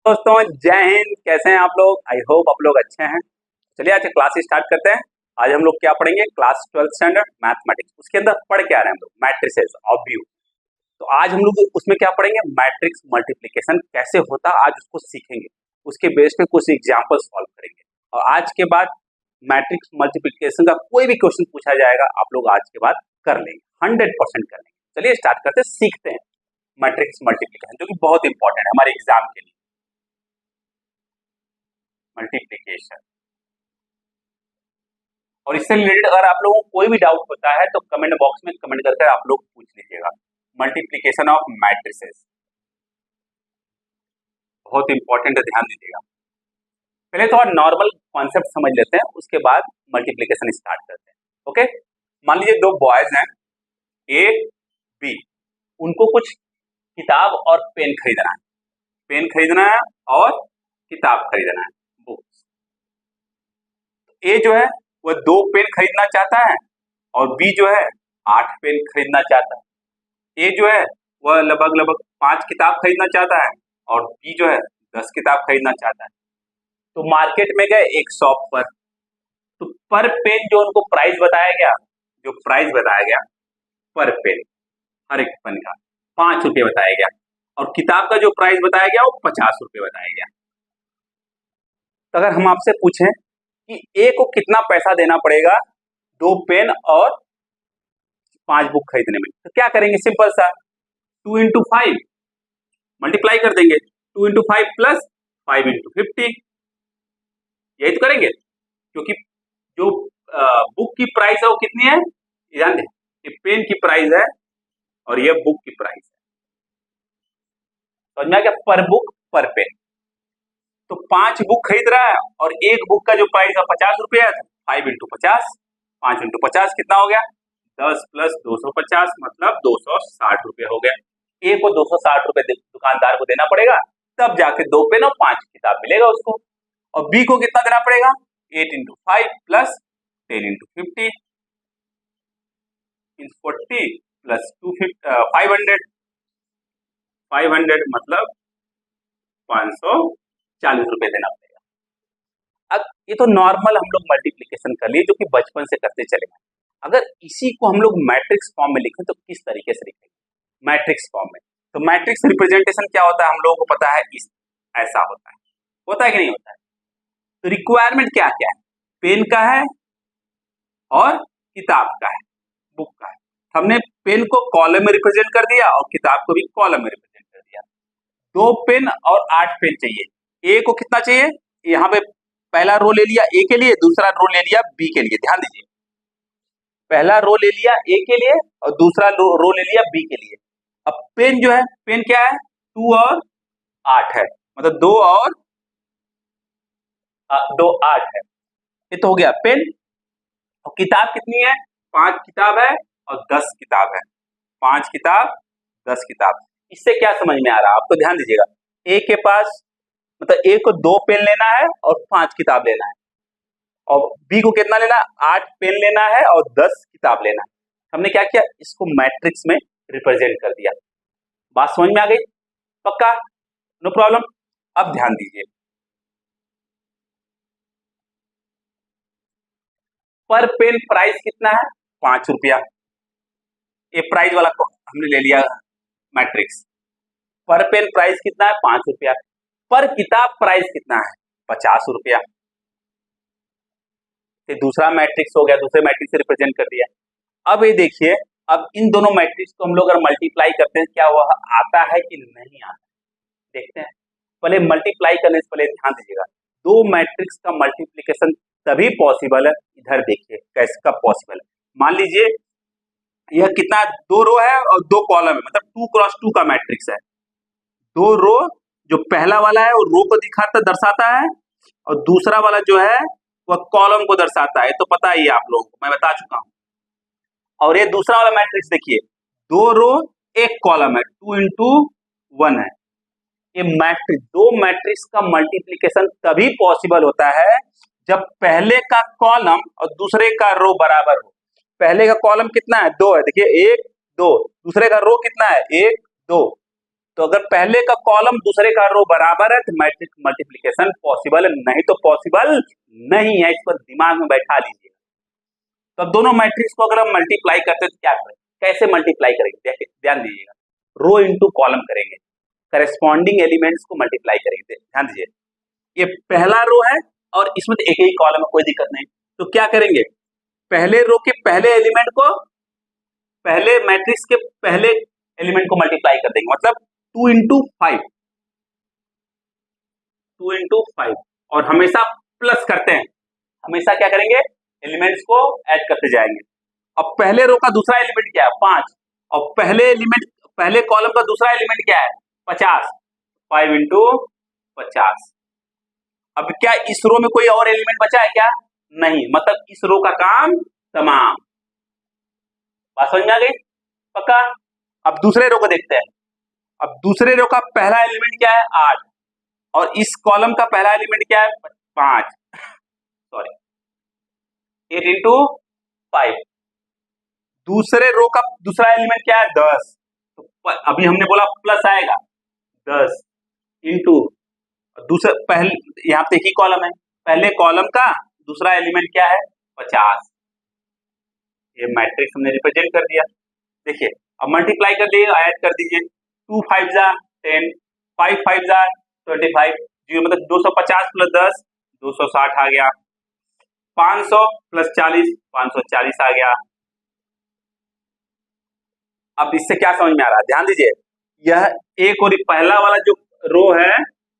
दोस्तों जय हिंद। कैसे हैं आप लोग? आई होप आप लोग अच्छे हैं। चलिए आज क्लास स्टार्ट करते हैं। आज हम लोग क्या पढ़ेंगे? Class 12th standard mathematics. उसके अंदर पढ़ के आ रहे हैं हम लोग मैट्रिसेस ऑफ व्यू। तो आज हम लोग उसमें क्या पढ़ेंगे? मैट्रिक्स मल्टीप्लिकेशन कैसे होता है आज उसको सीखेंगे। उसके बेस पे कुछ एग्जाम्पल सॉल्व करेंगे और आज के बाद मैट्रिक्स मल्टीप्लिकेशन का कोई भी क्वेश्चन पूछा जाएगा आप लोग आज के बाद कर लेंगे, 100% कर लेंगे। चलिए स्टार्ट करते हैं, सीखते हैं मैट्रिक्स मल्टीप्लिकेशन, जो कि बहुत इंपॉर्टेंट है हमारे एग्जाम के लिए। मल्टीप्लिकेशन और इससे रिलेटेड अगर आप लोगों को कोई भी डाउट होता है तो कमेंट बॉक्स में कमेंट करके आप लोग पूछ लीजिएगा। मल्टीप्लिकेशन ऑफ मैट्रिसेस बहुत इंपॉर्टेंट है, ध्यान दीजिएगा। पहले तो नॉर्मल कॉन्सेप्ट समझ लेते हैं, उसके बाद मल्टीप्लिकेशन स्टार्ट करते हैं। ओके, मान लीजिए दो बॉयज हैं ए बी, उनको कुछ किताब और पेन खरीदना है। पेन खरीदना है और किताब खरीदना है, बुक्स। ए जो है वह 2 पेन खरीदना चाहता है और बी जो है 8 पेन खरीदना चाहता है। ए जो है वह लगभग 5 किताब खरीदना चाहता है और बी जो है 10 किताब खरीदना चाहता है। तो मार्केट में गए एक शॉप पर, तो पर पेन जो उनको प्राइस बताया गया, जो प्राइस बताया गया पर पेन, हर एक पेन का 5 रुपये बताया गया और किताब का जो प्राइस बताया गया वो 50 रुपये बताया गया। तो अगर हम आपसे पूछें कि ए को कितना पैसा देना पड़ेगा 2 पेन और 5 बुक खरीदने में, तो क्या करेंगे? सिंपल सा 2 × 5 मल्टीप्लाई कर देंगे। 2 × 5 प्लस 5 × 50, यही तो करेंगे, क्योंकि जो बुक की प्राइस है वो कितनी है, ध्यान दें, ये पेन की प्राइस है और ये बुक की प्राइस है। समझ में आ गया? पर बुक पर पेन। तो 5 बुक खरीद रहा है और एक बुक का जो प्राइस है 50 रुपये है, 5 × 50, 5 × 50 कितना हो गया? 10 + 250 मतलब 260 रुपये हो गया। ए को 260 रुपये दुकानदार को देना पड़ेगा, तब जाके 2 पेन और 5 किताब मिलेगा उसको। और बी को कितना देना पड़ेगा? 8 × 5 प्लस 10 × 50 मीन्स 40 प्लस 500 मतलब 540 रुपए देना पड़ेगा। अब ये तो नॉर्मल हम लोग मल्टीप्लिकेशन कर लिए, जो कि बचपन से करते चले गए। अगर इसी को हम लोग मैट्रिक्स फॉर्म में लिखें तो किस तरीके से लिखेंगे? मैट्रिक्स फॉर्म में तो मैट्रिक्स रिप्रेजेंटेशन क्या होता है हम लोगों को पता है, ऐसा होता है कि नहीं होता है? तो रिक्वायरमेंट क्या क्या है? पेन का है और किताब का है, बुक का है। हमने पेन को कॉलम में रिप्रेजेंट कर दिया और किताब को भी कॉलम में रिप्रेजेंट कर दिया। 2 पेन और 8 पेन चाहिए। ए को कितना चाहिए? यहाँ पे पहला रो ले लिया ए के लिए, दूसरा रो ले लिया बी के लिए। ध्यान दीजिए, पहला रो ले लिया ए के लिए और दूसरा रो ले लिया बी के लिए। अब पेन जो है, पेन क्या है? 2 और 8 है, मतलब 2 और 2 8 है। ये तो हो गया पेन। और किताब कितनी है? 5 किताब है और 10 किताब है। 5 किताब 10 किताब। इससे क्या समझ में आ रहा है आपको? ध्यान दीजिएगा, ए के पास मतलब ए को 2 पेन लेना है और 5 किताब लेना है, और बी को कितना लेना? 8 पेन लेना है और 10 किताब लेना है। हमने क्या किया? इसको मैट्रिक्स में रिप्रेजेंट कर दिया। बात समझ में आ गई? पक्का? No problem. अब ध्यान दीजिए, पर पेन प्राइस कितना है? 5 रुपया। ये प्राइस वाला को हमने ले लिया मैट्रिक्स। पर पेन प्राइस कितना है? 5 रुपया। पर किताब प्राइस कितना है? 50 रुपया। दूसरा मैट्रिक्स हो गया, दूसरे मैट्रिक्स से रिप्रेजेंट कर दिया। अब ये देखिए, अब इन दोनों मैट्रिक्स को हम लोग अगर मल्टीप्लाई करते हैं, क्या वह आता है कि नहीं आता? देखते हैं। पहले मल्टीप्लाई करने से पहले ध्यान दीजिएगा, 2 मैट्रिक्स का मल्टीप्लीकेशन तभी पॉसिबल है। इधर देखिए कैसे कब पॉसिबल है। मान लीजिए यह कितना, 2 रो है और 2 कॉलम है, मतलब 2 × 2 का मैट्रिक्स है। 2 रो, जो पहला वाला है वो रो को दर्शाता है और दूसरा वाला जो है वह कॉलम को दर्शाता है। तो पता ही है आप लोगों को, मैं बता चुका हूं। और ये दूसरा वाला मैट्रिक्स देखिए, 2 रो 1 कॉलम है, 2 × 1 है। ये मैट्रिक्स, 2 मैट्रिक्स का मल्टीप्लिकेशन तभी पॉसिबल होता है जब पहले का कॉलम और दूसरे का रो बराबर हो। पहले का कॉलम कितना है? 2 है, देखिए 1 2। दूसरे का रो कितना है? 1 2। तो अगर पहले का कॉलम दूसरे का रो बराबर है तो मैट्रिक्स मल्टीप्लिकेशन पॉसिबल है, नहीं तो पॉसिबल नहीं है। इस पर दिमाग में बैठा लीजिए। तो अब दोनों मैट्रिक्स को अगर हम मल्टीप्लाई करते हैं तो क्या करें, कैसे मल्टीप्लाई करेंगे, ध्यान दीजिएगा। रो इंटू कॉलम करेंगे, करेस्पॉन्डिंग एलिमेंट्स को मल्टीप्लाई करेंगे। ध्यान दीजिए, ये पहला रो है और इसमें तो एक ही कॉलम है, कोई दिक्कत नहीं। तो क्या करेंगे, पहले रो के पहले एलिमेंट को पहले मैट्रिक्स के पहले एलिमेंट को मल्टीप्लाई कर देंगे, मतलब 2 इंटू 5, 2 इंटू 5, और हमेशा प्लस करते हैं, हमेशा क्या करेंगे, एलिमेंट्स को ऐड करते जाएंगे। अब पहले रो का दूसरा एलिमेंट क्या है, 5, और पहले कॉलम का दूसरा एलिमेंट क्या है, 50, 5 इंटू 50। अब क्या इस रो में कोई और एलिमेंट बचा है क्या, नहीं, मतलब इस रो का काम तमाम। बात समझ में आ गई, पक्का। अब दूसरे रो को देखते हैं। अब दूसरे रो का पहला एलिमेंट क्या है, 8, और इस कॉलम का पहला एलिमेंट क्या है, 5, सॉरी 8 इंटू 5। दूसरे रो का दूसरा एलिमेंट क्या है, 10, तो अभी हमने बोला प्लस आएगा, 10 इंटू दूसरे पहले, यहाँ पे एक ही कॉलम है, पहले कॉलम का दूसरा एलिमेंट क्या है, 50। ये मैट्रिक्स हमने रिप्रेजेंट कर दिया। देखिए अब मल्टीप्लाई कर दिए, ऐड कर दीजिए, 2 5 जा 10, 5 5 जा 25, जीरो मतलब 250 प्लस 10 260 आ गया, 500 प्लस 40 540 आ गया। अब इससे क्या समझ में आ रहा है, ध्यान दीजिए, यह ए को पहला वाला जो रो है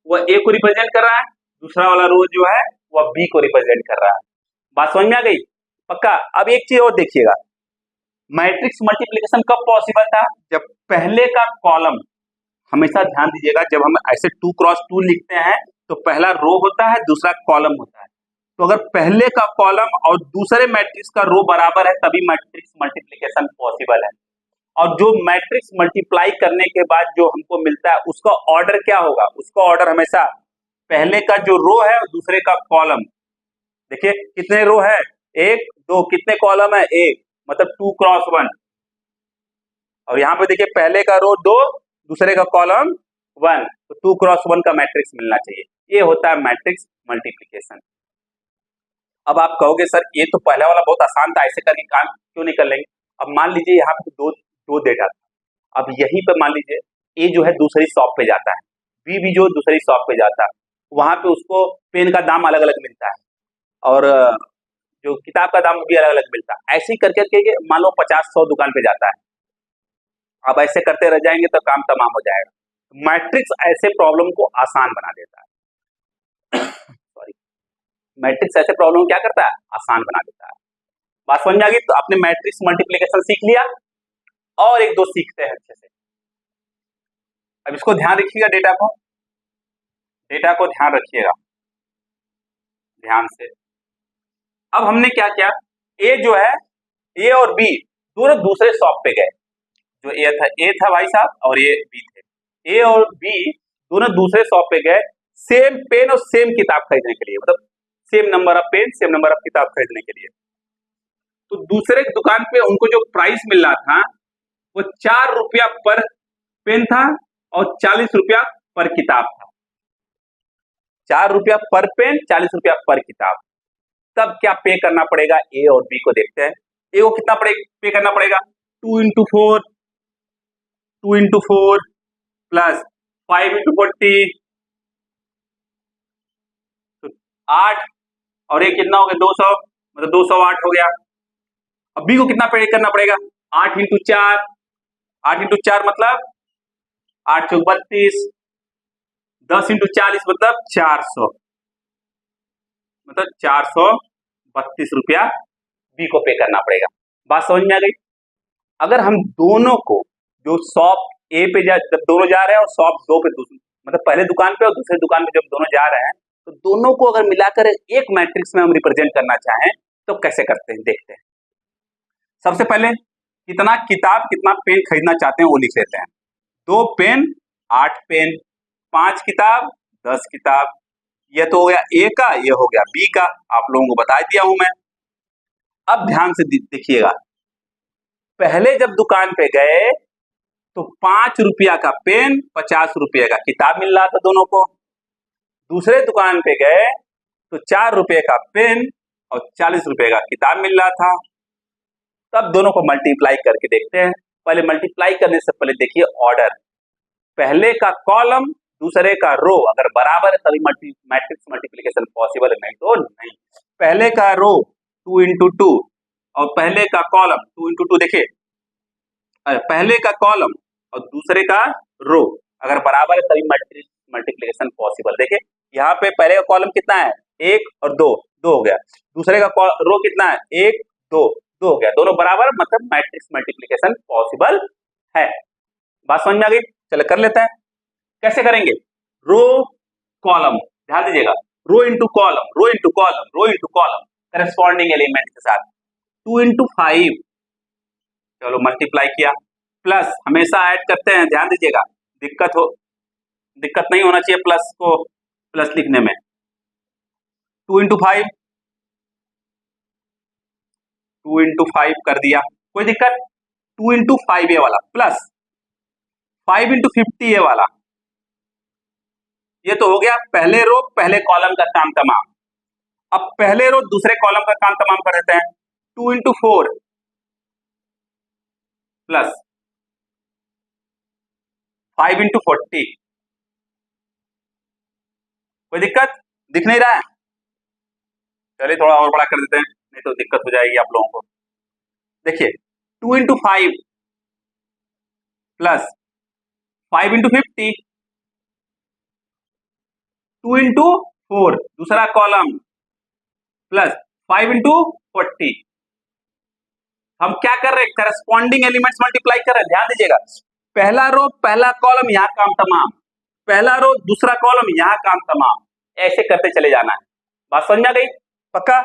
वह ए को रिप्रेजेंट कर रहा है, दूसरा वाला रो जो है वह बी को रिप्रेजेंट कर रहा है। बात समझ में आ गई, पक्का। अब एक चीज और देखिएगा, मैट्रिक्स मल्टीप्लिकेशन कब पॉसिबल था, जब पहले का कॉलम, हमेशा ध्यान दीजिएगा, जब हम ऐसे 2 क्रॉस 2 लिखते हैं तो पहला रो होता है, दूसरा कॉलम होता है। तो अगर पहले का कॉलम और दूसरे मैट्रिक्स का रो बराबर है तभी मैट्रिक्स मल्टीप्लिकेशन पॉसिबल है। और जो मैट्रिक्स मल्टीप्लाई करने के बाद जो हमको मिलता है उसका ऑर्डर क्या होगा, उसका ऑर्डर हमेशा पहले का जो रो है और दूसरे का कॉलम। देखिए कितने रो है, 1 2, कितने कॉलम है, 1, मतलब 2 क्रॉस 1, और यहाँ पे देखिए पहले का रो 2, दूसरे का कॉलम 1, तो 2 क्रॉस 1 का मैट्रिक्स मिलना चाहिए। ये होता है मैट्रिक्स मल्टीप्लिकेशन। अब आप कहोगे सर ये तो पहला वाला बहुत आसान था, ऐसे करके काम क्यों नहीं कर लेंगे। अब मान लीजिए यहाँ पे दो डेटा था, अब यहीं पे मान लीजिए ए जो है दूसरी शॉप पे जाता है, बी भी जो दूसरी शॉप पे जाता है, वहां पे उसको पेन का दाम अलग अलग मिलता है और जो किताब का दाम भी अलग अलग मिलता है। ऐसे ही करके मान लो 50-100 दुकान पे जाता है। अब ऐसे करते रह जाएंगे तो काम तमाम हो जाएगा। मैट्रिक्स ऐसे प्रॉब्लम को आसान बना देता है सॉरी, मैट्रिक्स ऐसे प्रॉब्लम क्या करता है, आसान बना देता है। बात समझ में आ गई। तो आपने मैट्रिक्स मल्टीप्लिकेशन सीख लिया, और एक दो सीखते हैं अच्छे से। अब इसको ध्यान रखिएगा, डेटा को ध्यान रखिएगा ध्यान से। अब हमने क्या किया, ए जो है, ए और बी दोनों दूसरे शॉप पे गए। जो ए था भाई साहब और ये बी थे, ए और बी दोनों दूसरे शॉप पे गए सेम पेन और सेम किताब खरीदने के लिए, मतलब same number of pen same number of किताब खरीदने के लिए। तो दूसरे दुकान पे उनको जो प्राइस मिल रहा था वो 4 रुपया पर पेन था और 40 रुपया पर किताब था। 4 रुपया पर पेन, 40 रुपया पर किताब। तब क्या पे करना पड़ेगा, ए और बी को देखते हैं। ए को कितना पे करना पड़ेगा, 2 इंटू 4 प्लस 5 इंटू 40, तो 8, और ये कितना हो गया 200, मतलब 208 हो गया। अब बी को कितना पे करना पड़ेगा, 8 इंटू 4 मतलब 8 चौक 32, 10 इंटू 40 मतलब 400, मतलब 432 रुपया बी को पे करना पड़ेगा। बात समझ में आ गई। अगर हम दोनों को, जो शॉप ए पे जब दोनों जा रहे हैं और शॉप 2 पे, मतलब पहले दुकान पे और दूसरे दुकान पे जब दोनों जा रहे हैं, तो दोनों को अगर मिलाकर एक मैट्रिक्स में हम रिप्रेजेंट करना चाहें तो कैसे करते हैं, देखते हैं। सबसे पहले कितना किताब कितना पेन खरीदना चाहते हैं वो लिख लेते हैं। 2 पेन 8 पेन, 5 किताब 10 किताब। ये तो हो गया ए का, ये हो गया बी का, आप लोगों को बता दिया हूं मैं। अब ध्यान से देखिएगा, पहले जब दुकान पे गए तो 5 रुपया का पेन, 50 रुपये का किताब मिल रहा था दोनों को। दूसरे दुकान पे गए तो 4 रुपये का पेन और 40 रुपये का किताब मिल रहा था। तब दोनों को मल्टीप्लाई करके देखते हैं। पहले मल्टीप्लाई करने से पहले देखिए ऑर्डर, पहले का कॉलम दूसरे का रो अगर बराबर है तभी मैट्रिक्स मल्टीप्लिकेशन पॉसिबल है, नहीं तो नहीं। पहले का रो 2 इंटू 2 और पहले का कॉलम 2 इंटू 2, देखिए पहले का कॉलम और दूसरे का रो अगर बराबर है तभी मैट्रिक्स मल्टीप्लिकेशन पॉसिबल। देखिए यहाँ पे पहले का कॉलम कितना है, 1 और 2, 2 हो गया। दूसरे का रो कितना है, 1 2, 2 हो गया। दोनों बराबर मतलब मैट्रिक्स मल्टीप्लिकेशन पॉसिबल है। बात समझ में आ गई? चलो कर लेते हैं। कैसे करेंगे, रो कॉलम, ध्यान दीजिएगा, rho into column, rho into column, rho into column corresponding element के साथ। 2 इंटू 5, चलो मल्टीप्लाई किया, प्लस हमेशा ऐड करते हैं, ध्यान दीजिएगा, दिक्कत नहीं होना चाहिए प्लस को प्लस लिखने में। 2 इंटू 5, 2 इंटू 5 कर दिया, कोई दिक्कत। 2 इंटू 5 ये वाला प्लस 5 इंटू 50 ये वाला, ये तो हो गया पहले रो पहले कॉलम का काम तमाम। अब पहले रो दूसरे कॉलम का काम तमाम कर देते हैं। 2 इंटू 4 प्लस 5 इंटू 40, कोई दिक्कत दिख नहीं रहा है? चलिए थोड़ा और बड़ा कर देते हैं, नहीं तो दिक्कत हो जाएगी आप लोगों को। देखिए 2 इंटू 5 प्लस 5 इंटू 50, 2 इंटू 4 दूसरा कॉलम प्लस 5 इंटू 40। हम क्या कर रहे हैं, करस्पॉन्डिंग एलिमेंट्स मल्टीप्लाई कर रहे हैं। ध्यान दीजिएगा, पहला रो पहला कॉलम यहाँ काम तमाम, पहला रो दूसरा कॉलम यहाँ काम तमाम, ऐसे करते चले जाना है। बात समझ में आ गई? पक्का?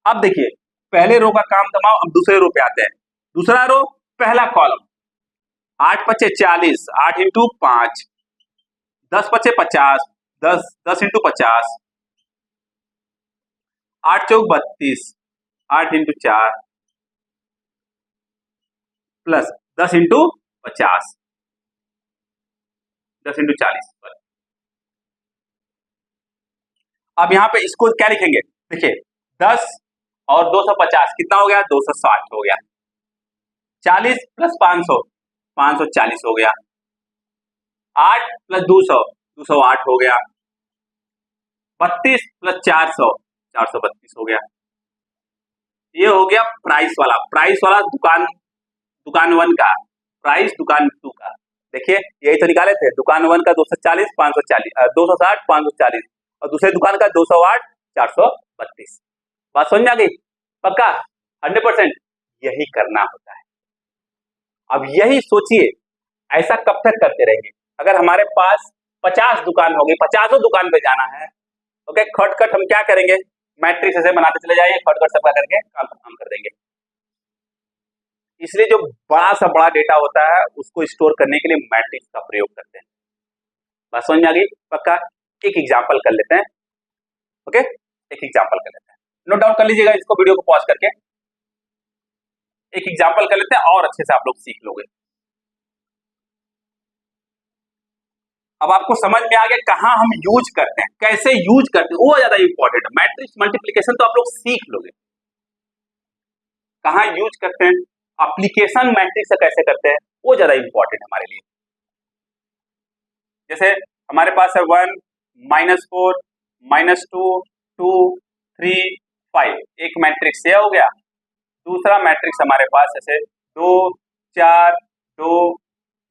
अब देखिए पहले रो का काम तमाम, अब दूसरे रो पे आते हैं। दूसरा रो पहला कॉलम, 8 पचे 40, 8 इंटू 5, 10 पचे 50, 10 इंटू 50, 8 चौक 32, 8 इंटू 4 प्लस 10 इंटू 50, 10 इंटू 40। अब यहां पे इसको क्या लिखेंगे, देखिए 10 और 250 कितना हो गया, 260 हो गया। 40 प्लस 500, 540 हो गया। 8 प्लस 200, 208 हो गया। 32 प्लस 400, 432 हो गया। ये हो गया प्राइस वाला दुकान 1 का, प्राइस दुकान 2 का। देखिए यही तो निकाले थे, दुकान 1 का 240, 540, 260, 540 और दूसरे दुकान का 208, 432। बात समझ में आ गई? पक्का 100%? यही करना होता है। अब यही सोचिए, ऐसा कब तक करते रहेंगे? अगर हमारे पास 50 दुकान होगी, 50 दुकान पे जाना है, ओके, खटखट हम क्या करेंगे, मैट्रिक्स ऐसे बनाते चले जाएंगे, खटखट सबका करके काम कर देंगे। इसलिए जो बड़ा सा बड़ा डेटा होता है उसको स्टोर करने के लिए मैट्रिक्स का प्रयोग करते हैं। बात समझ में आ गई? पक्का? एक एग्जांपल कर लेते हैं, ओके, एक एग्जांपल कर लेते हैं, नोट डाउन कर लीजिएगा इसको, वीडियो को पॉज करके एक एग्जांपल कर लेते हैं और अच्छे से आप लोग सीख लोगे। अब आपको समझ में आ गया कहां हम यूज करते हैं, कैसे यूज करते हैं, वो ज्यादा इंपॉर्टेंट है। मैट्रिक्स मल्टीप्लिकेशन तो आप लोग सीख लोगे, कहां यूज करते हैं, एप्लीकेशन मैट्रिक्स से कैसे करते हैं, वो ज्यादा इंपॉर्टेंट है हमारे लिए। जैसे हमारे पास है 1 -4 -2 2 3 5, एक मैट्रिक्स ये हो गया। दूसरा मैट्रिक्स हमारे पास जैसे 2 4 2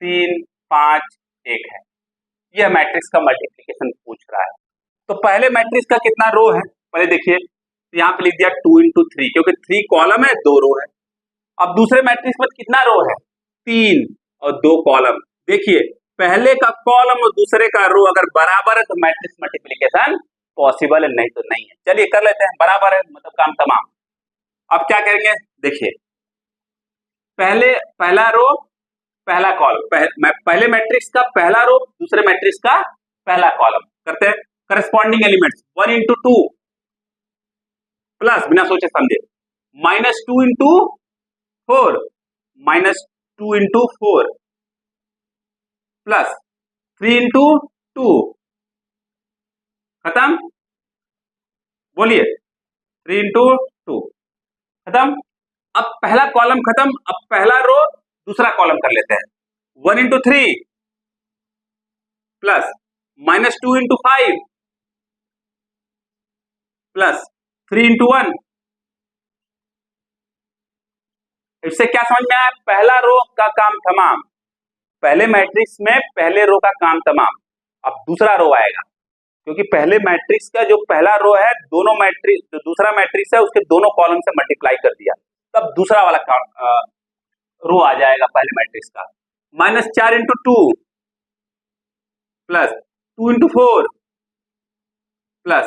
3 5 1 है। यह मैट्रिक्स का मल्टीप्लिकेशन पूछ रहा है। तो पहले मैट्रिक्स का कितना रो है, पहले देखिए, यहाँ पे लिख दिया 2 इंटू 3, क्योंकि 3 कॉलम है 2 रो है। अब दूसरे मैट्रिक्स में कितना रो है, 3 और 2 कॉलम। देखिए पहले का कॉलम और दूसरे का रो अगर बराबर है तो मैट्रिक्स मल्टीप्लिकेशन पॉसिबल है, नहीं तो नहीं है। चलिए कर लेते हैं, बराबर है मतलब काम तमाम। अब क्या करेंगे, देखिए पहला रो पहला कॉलम, पहले मैट्रिक्स का पहला रो दूसरे मैट्रिक्स का पहला कॉलम करते हैं। करस्पॉन्डिंग एलिमेंट्स 1 इंटू 2 प्लस बिना सोचे समझे -2 इंटू 4 -2 इंटू 4 प्लस 3 इंटू 2 खत्म, बोलिए 3 इंटू 2 खत्म। अब पहला कॉलम खत्म, अब पहला रो दूसरा कॉलम कर लेते हैं। 1 into 3 plus -2 into 5 plus 3 into 1। इससे क्या समझ में आया? पहला रो का काम तमाम, पहले मैट्रिक्स में पहले रो का काम तमाम। अब दूसरा रो आएगा, क्योंकि पहले मैट्रिक्स का जो पहला रो है, दोनों मैट्रिक्स जो दूसरा मैट्रिक्स है उसके दोनों कॉलम से मल्टीप्लाई कर दिया, तब दूसरा वाला रो आ जाएगा पहले मैट्रिक्स का। -4 into 2 plus 2 into 4 plus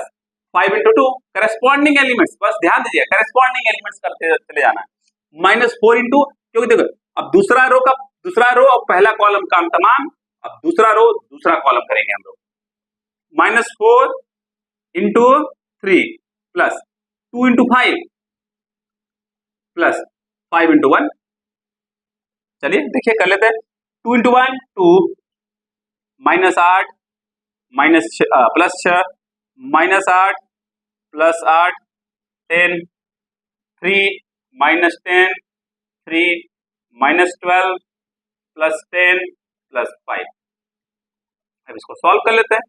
5 into 2। Corresponding elements, बस ध्यान दीजिए, करेस्पॉन्डिंग एलिमेंट्स करते चले जाना है। -4 इंटू, क्योंकि देखो अब दूसरा रो और पहला कॉलम काम तमाम, अब दूसरा रो दूसरा कॉलम करेंगे हम लोग। -4 into 3 plus 2 into 5 plus 5 into 1। चलिए देखिए कर लेते हैं। 2 into 1 2, -8 plus 6 -8 plus 8 10, 3 -10 3 -12 plus 10 plus 5। अब इसको सॉल्व कर लेते हैं,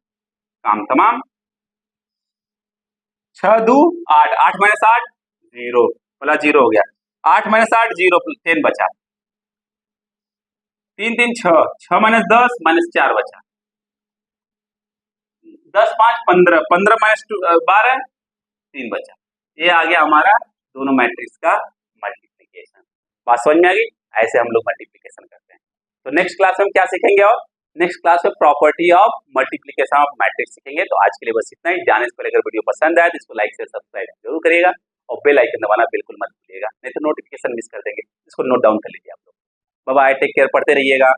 काम तमाम। 6 2 8, 8 - 8 0, बोला 0 हो गया। 8 - 8 0, 10 बचा। 3 3 6, 6 - 10 -4 बचा। 10 5 15, 15 - 12 3 बचा। ये आ गया हमारा दोनों मैट्रिक्स का मल्टीप्लिकेशन। बात समझ में आ गई? ऐसे हम लोग मल्टीप्लिकेशन करते हैं। तो नेक्स्ट क्लास में हम क्या सीखेंगे? और नेक्स्ट क्लास में property of multiplication of matrix सीखेंगे। तो आज के लिए बस इतना ही। जाने से पहले अगर वीडियो पसंद आए तो इसको लाइक शेयर सब्सक्राइब जरूर करिएगा और बेल आइकन दबाना बिल्कुल मत भूलिएगा, नहीं तो नोटिफिकेशन मिस कर देंगे। इसको नोट डाउन कर लीजिए आप लोग। बाय बाय, टेक केयर, पढ़ते रहिएगा।